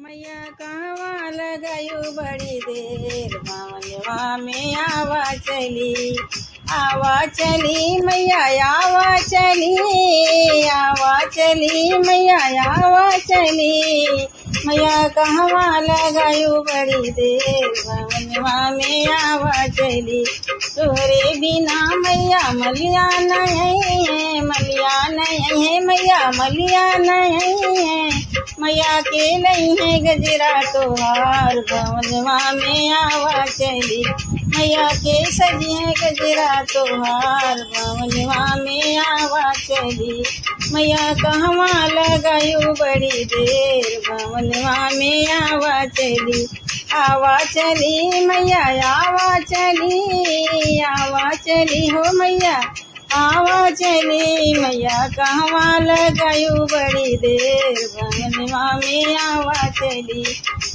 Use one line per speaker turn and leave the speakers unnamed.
मैया कहवा लगायू बड़ी देर भवनवा में आवा चली मैया आवा चली मैया आवा चली मैया कहवा लगायू बड़ी देर भवनवा में आवा चली तोरे बिना मैया मलिया नहीं है मैया मलिया नहीं है मैया के नहीं है गजरा तोहार भवनवा में आवा चली मैया के सजी है गजरा तोहार भवनवा में आवा चली मैया कहवा लगायू बड़ी देर भवनवा में आवा चली मैया आवा चली हो मैया आवा चली मैया कहवा लगायू बड़ी देर भवनवा में आवा चली